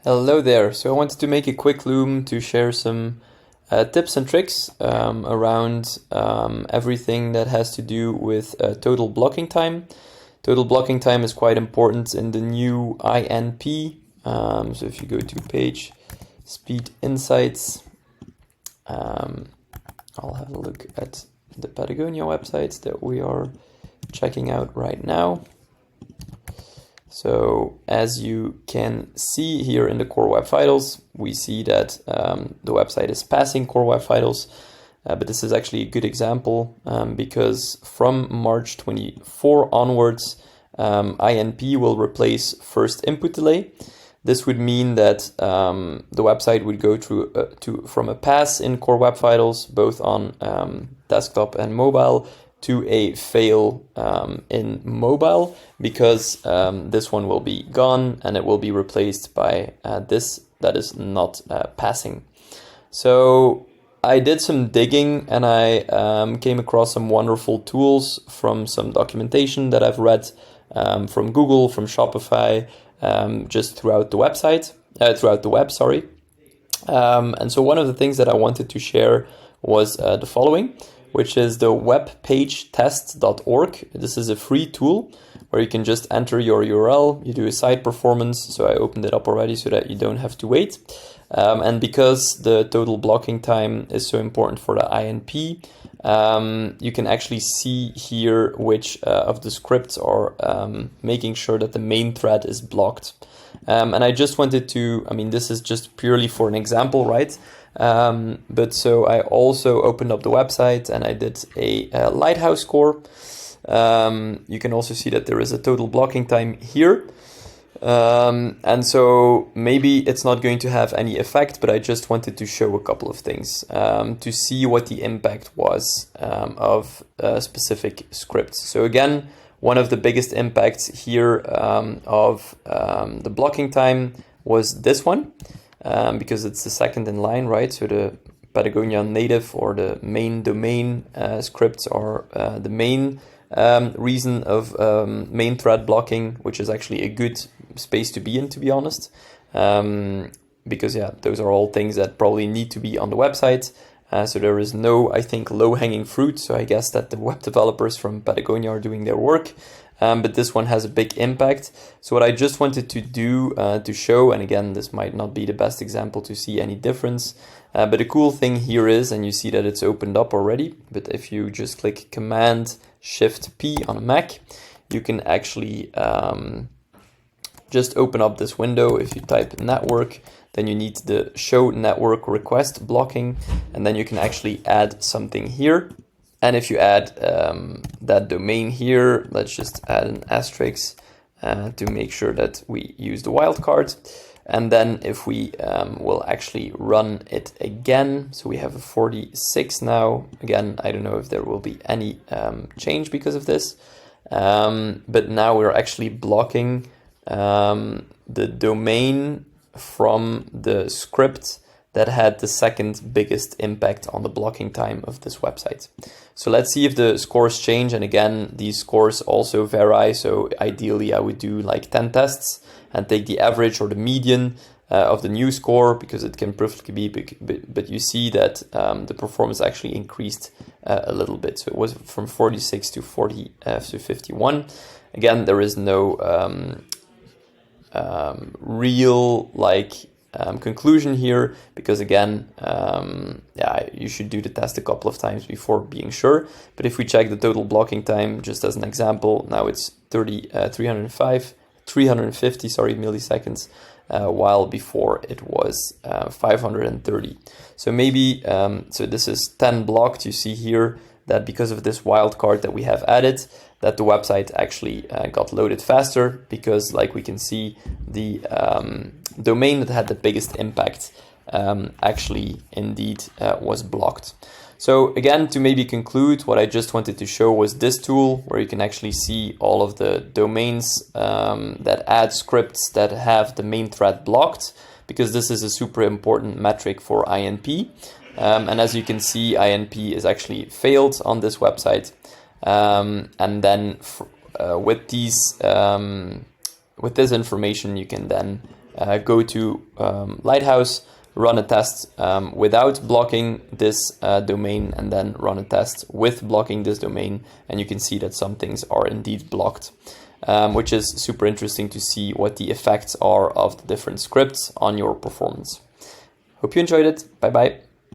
Hello there. So I wanted to make a quick loom to share some tips and tricks around everything that has to do with total blocking time. Total blocking time is quite important in the new INP. So if you go to page Speed Insights, I'll have a look at the Patagonia website that we are checking out right now. So as you can see here in the Core Web Vitals, we see that the website is passing Core Web Vitals, but this is actually a good example because from March 24 onwards, INP will replace first input delay. This would mean that the website would go from a pass in Core Web Vitals, both on desktop and mobile, to a fail in mobile, because this one will be gone and it will be replaced by this that is not passing. So I did some digging and I came across some wonderful tools from some documentation that I've read from Google, from Shopify, just throughout the website, throughout the web, sorry. And so one of the things that I wanted to share was the following, which is the webpagetest.org. This is a free tool where you can just enter your URL, you do a site performance. So I opened it up already so that you don't have to wait. And because the total blocking time is so important for the INP, you can actually see here which of the scripts are making sure that the main thread is blocked. And I just wanted to, this is just purely for an example, right? But so I also opened up the website and I did a lighthouse score. You can also see that there is a total blocking time here. And so maybe it's not going to have any effect, but I just wanted to show a couple of things to see what the impact was of specific scripts. So again, one of the biggest impacts here of the blocking time was this one. Because it's the second in line, right? So the Patagonia native or the main domain scripts are the main reason of main thread blocking, which is actually a good space to be in, to be honest. Because yeah, those are all things that probably need to be on the website. So there is no, I think, low-hanging fruit. So I guess that the web developers from Patagonia are doing their work. But this one has a big impact. So what I just wanted to do to show, and again, this might not be the best example to see any difference, but the cool thing here is, and you see that it's opened up already, but if you just click Command-Shift-P on a Mac, you can actually just open up this window. If you type network, then you need the show network request blocking, and then you can actually add something here. And if you add that domain here, let's just add an asterisk to make sure that we use the wildcard. And then if we will actually run it again, so we have a 46 now. Again, I don't know if there will be any change because of this. But now we're actually blocking the domain from the script that had the second biggest impact on the blocking time of this website. So let's see if the scores change. And again, these scores also vary. So ideally I would do like 10 tests and take the average or the median of the new score, because it can perfectly be, but you see that the performance actually increased a little bit. So it was from 46 to 51. Again, there is no real conclusion here, because again, you should do the test a couple of times before being sure. But if we check the total blocking time, just as an example, now it's 350 milliseconds, while before it was 530. So maybe, so this is 10 blocked. You see here that because of this wildcard that we have added, that the website actually got loaded faster, because like we can see, the domain that had the biggest impact actually indeed was blocked. So again, to maybe conclude, what I just wanted to show was this tool where you can actually see all of the domains that add scripts that have the main thread blocked, because this is a super important metric for INP. And as you can see, INP is actually failed on this website. And then with this information, you can then go to Lighthouse, run a test without blocking this domain, and then run a test with blocking this domain, and you can see that some things are indeed blocked, which is super interesting to see what the effects are of the different scripts on your performance. Hope you enjoyed it. Bye bye.